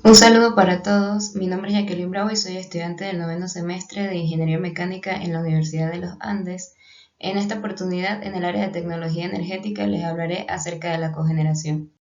Un saludo para todos, mi nombre es Jacqueline Bravo y soy estudiante del noveno semestre de Ingeniería Mecánica en la Universidad de los Andes. En esta oportunidad, en el área de tecnología energética, les hablaré acerca de la cogeneración.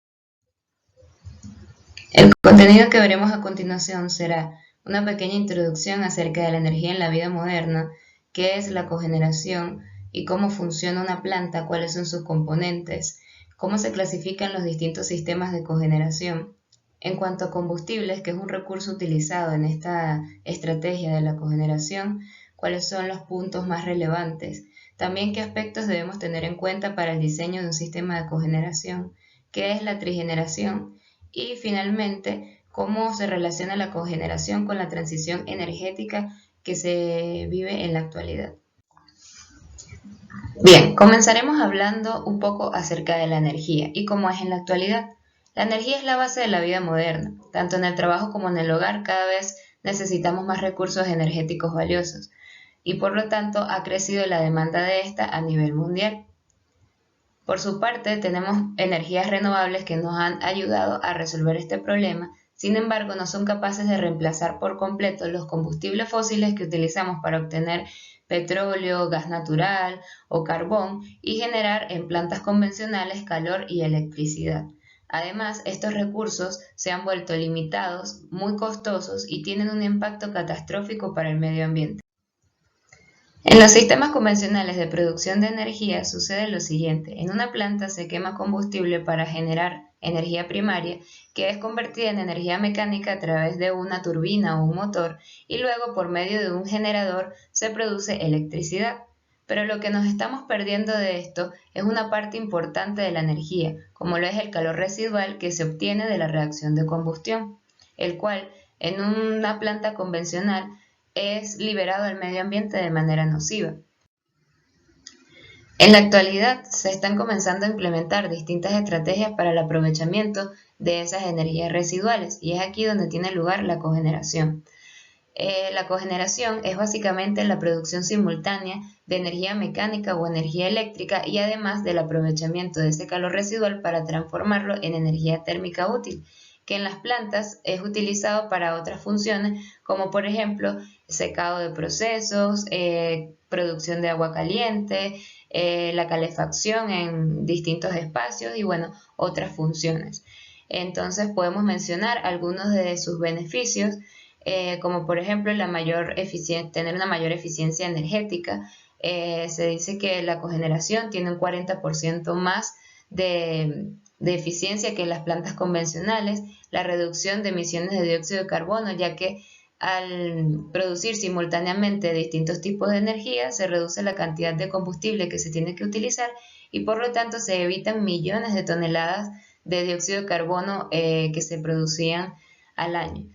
El contenido que veremos a continuación será una pequeña introducción acerca de la energía en la vida moderna, qué es la cogeneración y cómo funciona una planta, cuáles son sus componentes, cómo se clasifican los distintos sistemas de cogeneración. En cuanto a combustibles, que es un recurso utilizado en esta estrategia de la cogeneración, cuáles son los puntos más relevantes, también qué aspectos debemos tener en cuenta para el diseño de un sistema de cogeneración, qué es la trigeneración y finalmente cómo se relaciona la cogeneración con la transición energética que se vive en la actualidad. Bien, comenzaremos hablando un poco acerca de la energía y cómo es en la actualidad. La energía es la base de la vida moderna. Tanto en el trabajo como en el hogar cada vez necesitamos más recursos energéticos valiosos y por lo tanto ha crecido la demanda de esta a nivel mundial. Por su parte, tenemos energías renovables que nos han ayudado a resolver este problema, sin embargo, no son capaces de reemplazar por completo los combustibles fósiles que utilizamos para obtener petróleo, gas natural o carbón y generar en plantas convencionales calor y electricidad. Además, estos recursos se han vuelto limitados, muy costosos y tienen un impacto catastrófico para el medio ambiente. En los sistemas convencionales de producción de energía sucede lo siguiente: en una planta se quema combustible para generar energía primaria, que es convertida en energía mecánica a través de una turbina o un motor, y luego por medio de un generador se produce electricidad. Pero lo que nos estamos perdiendo de esto es una parte importante de la energía, como lo es el calor residual que se obtiene de la reacción de combustión, el cual en una planta convencional es liberado al medio ambiente de manera nociva. En la actualidad se están comenzando a implementar distintas estrategias para el aprovechamiento de esas energías residuales y es aquí donde tiene lugar la cogeneración. La cogeneración es básicamente la producción simultánea de energía mecánica o energía eléctrica y además del aprovechamiento de ese calor residual para transformarlo en energía térmica útil, que en las plantas es utilizado para otras funciones como por ejemplo secado de procesos, producción de agua caliente, la calefacción en distintos espacios y bueno, otras funciones. Entonces podemos mencionar algunos de sus beneficios, como por ejemplo tener una mayor eficiencia energética. Se dice que la cogeneración tiene un 40% más de eficiencia que las plantas convencionales, la reducción de emisiones de dióxido de carbono, ya que al producir simultáneamente distintos tipos de energía se reduce la cantidad de combustible que se tiene que utilizar y por lo tanto se evitan millones de toneladas de dióxido de carbono que se producían al año.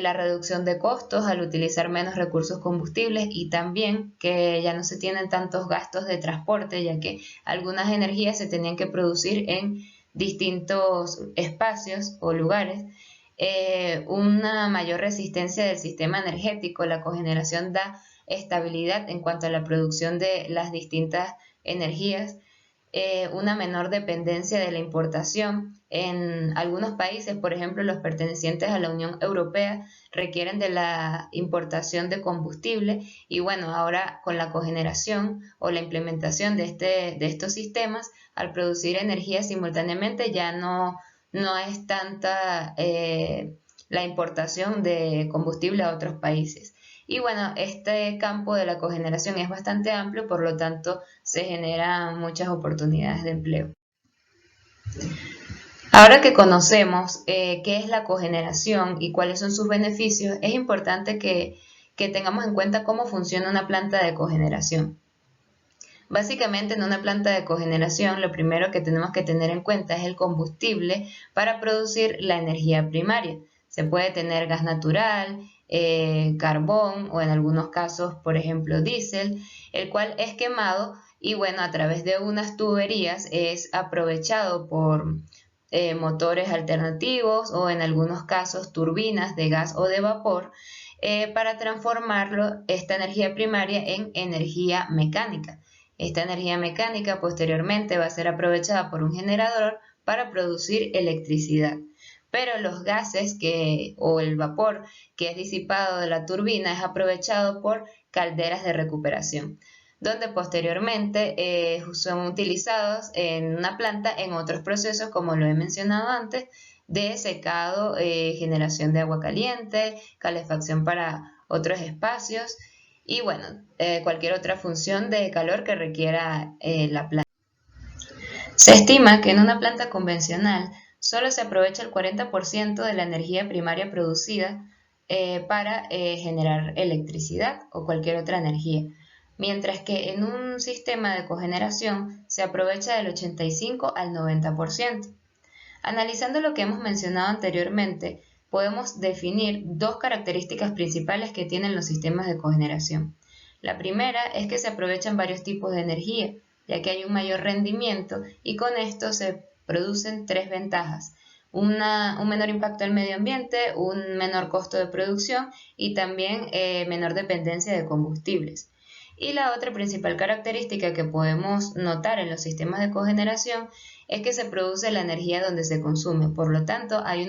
La reducción de costos al utilizar menos recursos combustibles y también que ya no se tienen tantos gastos de transporte, ya que algunas energías se tenían que producir en distintos espacios o lugares. Una mayor resistencia del sistema energético. La cogeneración da estabilidad en cuanto a la producción de las distintas energías, una menor dependencia de la importación. En algunos países, por ejemplo, los pertenecientes a la Unión Europea requieren de la importación de combustible y bueno, ahora con la cogeneración o la implementación de estos sistemas, al producir energía simultáneamente ya no es tanta la importación de combustible a otros países. Y bueno, este campo de la cogeneración es bastante amplio, por lo tanto se generan muchas oportunidades de empleo. Ahora que conocemos qué es la cogeneración y cuáles son sus beneficios, es importante que tengamos en cuenta cómo funciona una planta de cogeneración. Básicamente en una planta de cogeneración lo primero que tenemos que tener en cuenta es el combustible para producir la energía primaria. Se puede tener gas natural, carbón o en algunos casos, por ejemplo, diésel, el cual es quemado y bueno, a través de unas tuberías es aprovechado por motores alternativos o en algunos casos turbinas de gas o de vapor para transformarlo, esta energía primaria, en energía mecánica. Esta energía mecánica posteriormente va a ser aprovechada por un generador para producir electricidad. pero los gases o el vapor que es disipado de la turbina es aprovechado por calderas de recuperación, donde posteriormente son utilizados en una planta en otros procesos, como lo he mencionado antes, de secado, generación de agua caliente, calefacción para otros espacios y bueno, cualquier otra función de calor que requiera la planta. Se estima que en una planta convencional solo se aprovecha el 40% de la energía primaria producida para generar electricidad o cualquier otra energía, mientras que en un sistema de cogeneración se aprovecha del 85 al 90%. Analizando lo que hemos mencionado anteriormente, podemos definir dos características principales que tienen los sistemas de cogeneración. La primera es que se aprovechan varios tipos de energía, ya que hay un mayor rendimiento y con esto se producen tres ventajas: un menor impacto al medio ambiente, un menor costo de producción y también menor dependencia de combustibles. Y la otra principal característica que podemos notar en los sistemas de cogeneración es que se produce la energía donde se consume, por lo tanto hay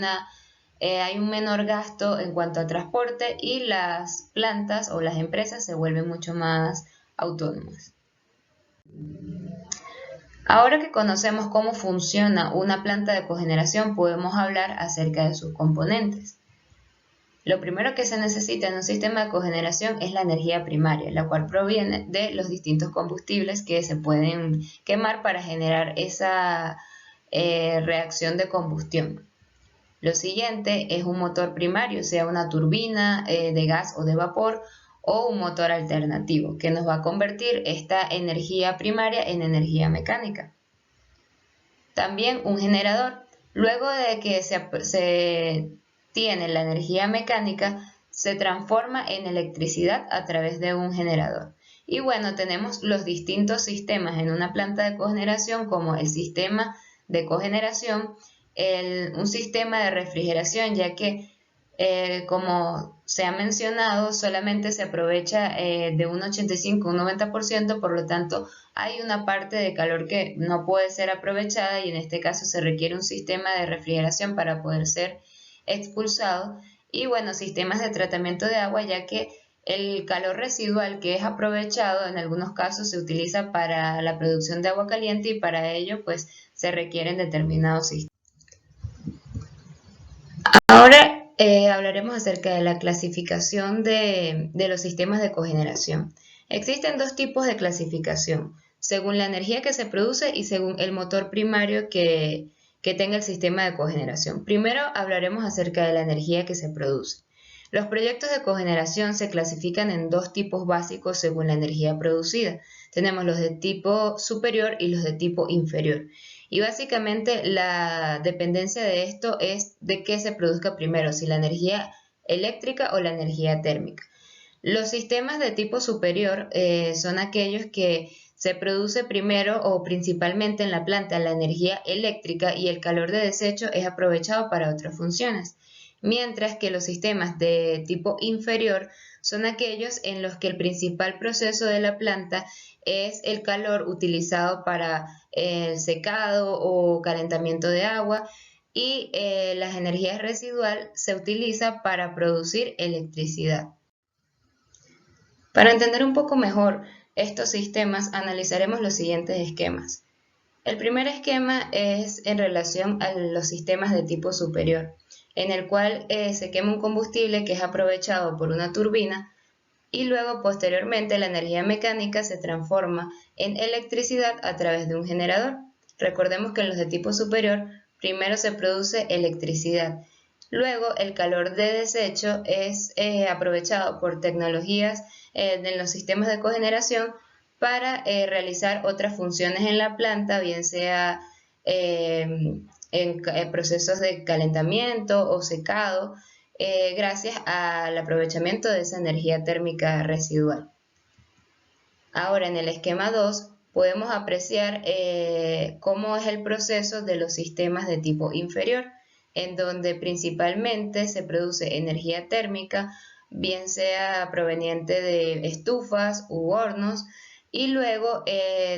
un menor gasto en cuanto a transporte y las plantas o las empresas se vuelven mucho más autónomas. Ahora que conocemos cómo funciona una planta de cogeneración, podemos hablar acerca de sus componentes. Lo primero que se necesita en un sistema de cogeneración es la energía primaria, la cual proviene de los distintos combustibles que se pueden quemar para generar esa reacción de combustión. Lo siguiente es un motor primario, sea una turbina de gas o de vapor o un motor alternativo que nos va a convertir esta energía primaria en energía mecánica. También un generador. Luego de que se tiene la energía mecánica, se transforma en electricidad a través de un generador. Y bueno, tenemos los distintos sistemas en una planta de cogeneración, como el sistema de cogeneración, un sistema de refrigeración, ya que como se ha mencionado, solamente se aprovecha de un 85 a un 90%, por lo tanto hay una parte de calor que no puede ser aprovechada y en este caso se requiere un sistema de refrigeración para poder ser expulsado. Y bueno, sistemas de tratamiento de agua, ya que el calor residual que es aprovechado en algunos casos se utiliza para la producción de agua caliente y para ello pues se requieren determinados sistemas. Ahora hablaremos acerca de la clasificación de los sistemas de cogeneración. Existen dos tipos de clasificación, según la energía que se produce y según el motor primario que tenga el sistema de cogeneración. Primero hablaremos acerca de la energía que se produce. Los proyectos de cogeneración se clasifican en dos tipos básicos según la energía producida. Tenemos los de tipo superior y los de tipo inferior. Y básicamente la dependencia de esto es de qué se produzca primero, si la energía eléctrica o la energía térmica. Los sistemas de tipo superior son aquellos que se produce primero o principalmente en la planta la energía eléctrica y el calor de desecho es aprovechado para otras funciones. Mientras que los sistemas de tipo inferior son aquellos en los que el principal proceso de la planta es el calor utilizado para el secado o calentamiento de agua y las energías residuales se utiliza para producir electricidad. Para entender un poco mejor estos sistemas, analizaremos los siguientes esquemas. El primer esquema es en relación a los sistemas de tipo superior, en el cual se quema un combustible que es aprovechado por una turbina y luego posteriormente la energía mecánica se transforma en electricidad a través de un generador. Recordemos que en los de tipo superior primero se produce electricidad, luego el calor de desecho es aprovechado por tecnologías en los sistemas de cogeneración para realizar otras funciones en la planta, bien sea en procesos de calentamiento o secado, gracias al aprovechamiento de esa energía térmica residual. Ahora en el esquema 2 podemos apreciar cómo es el proceso de los sistemas de tipo inferior, en donde principalmente se produce energía térmica, bien sea proveniente de estufas u hornos, y luego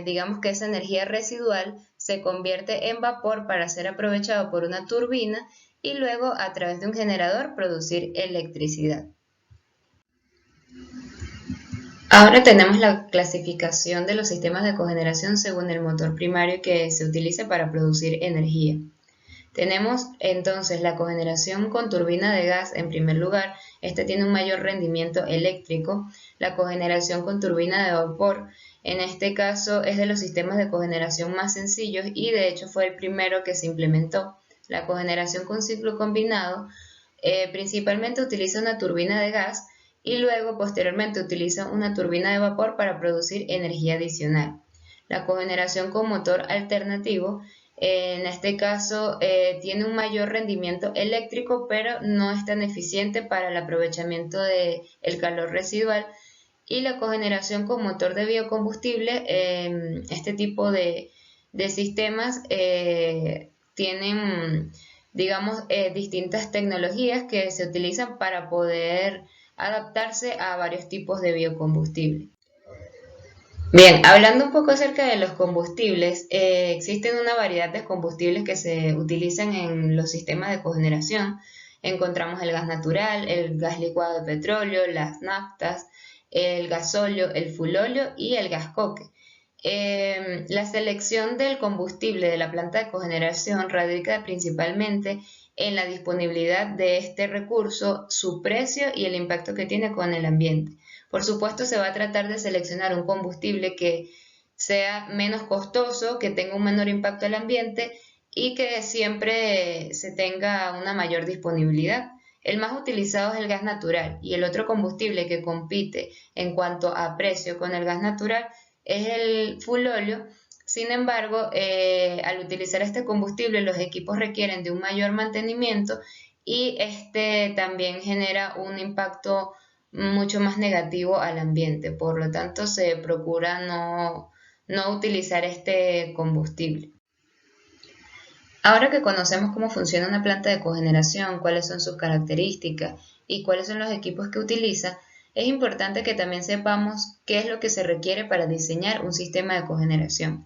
digamos que esa energía residual se convierte en vapor para ser aprovechado por una turbina y luego a través de un generador producir electricidad. Ahora tenemos la clasificación de los sistemas de cogeneración según el motor primario que se utiliza para producir energía. Tenemos entonces la cogeneración con turbina de gas en primer lugar. Este tiene un mayor rendimiento eléctrico. La cogeneración con turbina de vapor, en este caso, es de los sistemas de cogeneración más sencillos y de hecho fue el primero que se implementó. La cogeneración con ciclo combinado principalmente utiliza una turbina de gas y luego posteriormente utiliza una turbina de vapor para producir energía adicional. La cogeneración con motor alternativo, en este caso tiene un mayor rendimiento eléctrico, pero no es tan eficiente para el aprovechamiento del calor residual. Y la cogeneración con motor de biocombustible, este tipo de sistemas tienen, digamos, distintas tecnologías que se utilizan para poder adaptarse a varios tipos de biocombustible. Bien, hablando un poco acerca de los combustibles, existen una variedad de combustibles que se utilizan en los sistemas de cogeneración. Encontramos el gas natural, el gas licuado de petróleo, las naftas, el gasóleo, el fulóleo y el gas coque. La selección del combustible de la planta de cogeneración radica principalmente en la disponibilidad de este recurso, su precio y el impacto que tiene con el ambiente. Por supuesto, se va a tratar de seleccionar un combustible que sea menos costoso, que tenga un menor impacto al ambiente y que siempre se tenga una mayor disponibilidad. El más utilizado es el gas natural y el otro combustible que compite en cuanto a precio con el gas natural es el full óleo. Sin embargo, al utilizar este combustible, los equipos requieren de un mayor mantenimiento y este también genera un impacto mucho más negativo al ambiente. Por lo tanto, se procura no utilizar este combustible. Ahora que conocemos cómo funciona una planta de cogeneración, cuáles son sus características y cuáles son los equipos que utiliza, es importante que también sepamos qué es lo que se requiere para diseñar un sistema de cogeneración.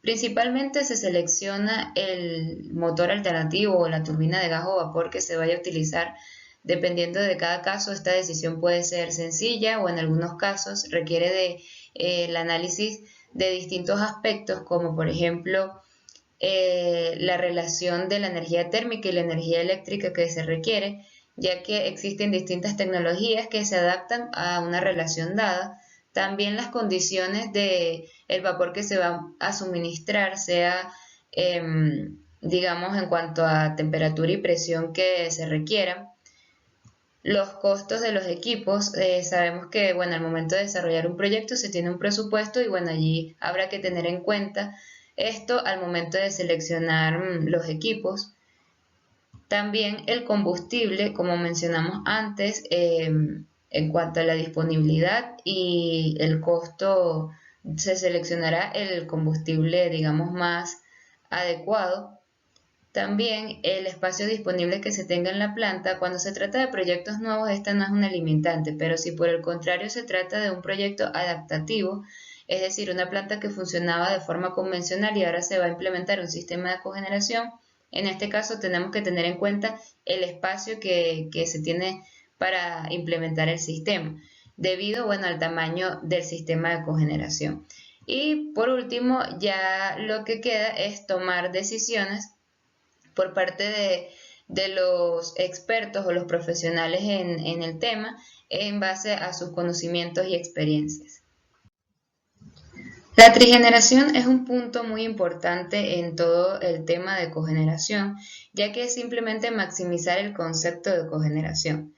Principalmente se selecciona el motor alternativo o la turbina de gas o vapor que se vaya a utilizar. Dependiendo de cada caso, esta decisión puede ser sencilla o en algunos casos requiere de el análisis de distintos aspectos, como por ejemplo la relación de la energía térmica y la energía eléctrica que se requiere, ya que existen distintas tecnologías que se adaptan a una relación dada. También las condiciones de el vapor que se va a suministrar, sea digamos en cuanto a temperatura y presión que se requieran. Los costos de los equipos, sabemos que bueno, al momento de desarrollar un proyecto se tiene un presupuesto y bueno, allí habrá que tener en cuenta esto al momento de seleccionar los equipos. También el combustible, como mencionamos antes, en cuanto a la disponibilidad y el costo, se seleccionará el combustible, digamos, más adecuado. También el espacio disponible que se tenga en la planta. Cuando se trata de proyectos nuevos, esta no es una limitante, pero si por el contrario se trata de un proyecto adaptativo, es decir, una planta que funcionaba de forma convencional y ahora se va a implementar un sistema de cogeneración, en este caso tenemos que tener en cuenta el espacio que se tiene para implementar el sistema, debido bueno, al tamaño del sistema de cogeneración. Y por último, ya lo que queda es tomar decisiones por parte de los expertos o los profesionales en el tema en base a sus conocimientos y experiencias. La trigeneración es un punto muy importante en todo el tema de cogeneración, ya que es simplemente maximizar el concepto de cogeneración.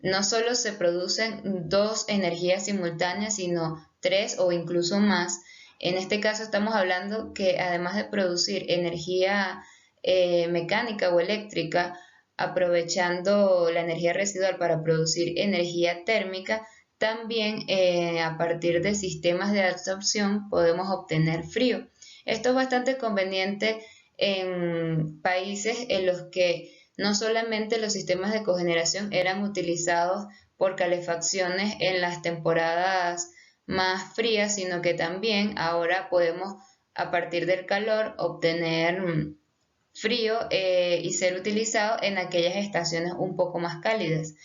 No solo se producen dos energías simultáneas, sino tres o incluso más. En este caso estamos hablando que además de producir energía mecánica o eléctrica, aprovechando la energía residual para producir energía térmica, también a partir de sistemas de absorción podemos obtener frío. Esto es bastante conveniente en países en los que no solamente los sistemas de cogeneración eran utilizados por calefacciones en las temporadas más frías, sino que también ahora podemos a partir del calor obtener frío y ser utilizado en aquellas estaciones un poco más cálidas.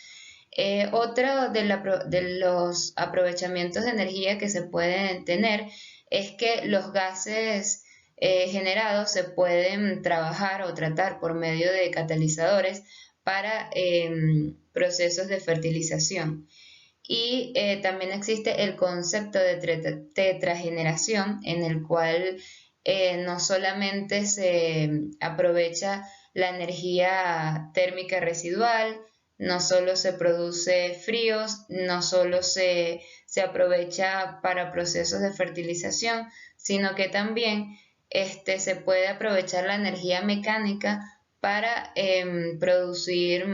Otro de los aprovechamientos de energía que se pueden tener es que los gases generados se pueden trabajar o tratar por medio de catalizadores para procesos de fertilización. Y también existe el concepto de tetrageneración, en el cual no solamente se aprovecha la energía térmica residual, no solo se produce fríos, no solo se aprovecha para procesos de fertilización, sino que también se puede aprovechar la energía mecánica para producir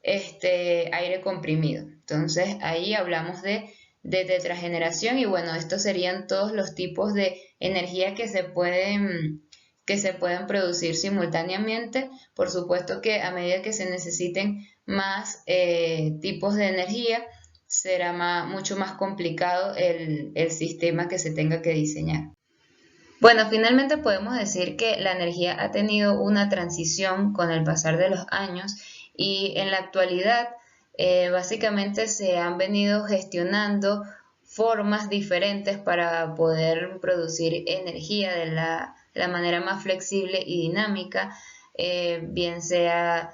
aire comprimido. Entonces ahí hablamos de tetrageneración y bueno, estos serían todos los tipos de energía que se pueden producir simultáneamente. Por supuesto que a medida que se necesiten más tipos de energía, será mucho más complicado el sistema que se tenga que diseñar. Bueno, finalmente podemos decir que la energía ha tenido una transición con el pasar de los años y en la actualidad básicamente se han venido gestionando formas diferentes para poder producir energía de la manera más flexible y dinámica, bien sea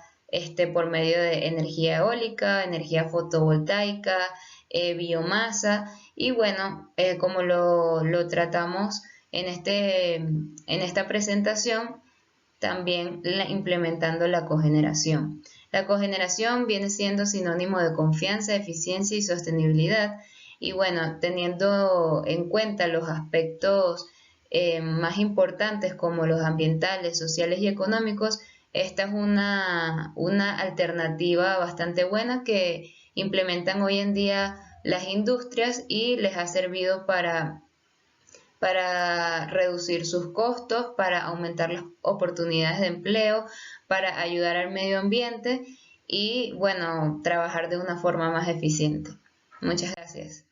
por medio de energía eólica, energía fotovoltaica, biomasa y bueno, como lo tratamos en esta presentación, también implementando la cogeneración. La cogeneración viene siendo sinónimo de confianza, eficiencia y sostenibilidad. Y bueno, teniendo en cuenta los aspectos más importantes como los ambientales, sociales y económicos, esta es una alternativa bastante buena que implementan hoy en día las industrias y les ha servido para reducir sus costos, para aumentar las oportunidades de empleo, para ayudar al medio ambiente y, bueno, trabajar de una forma más eficiente. Muchas gracias.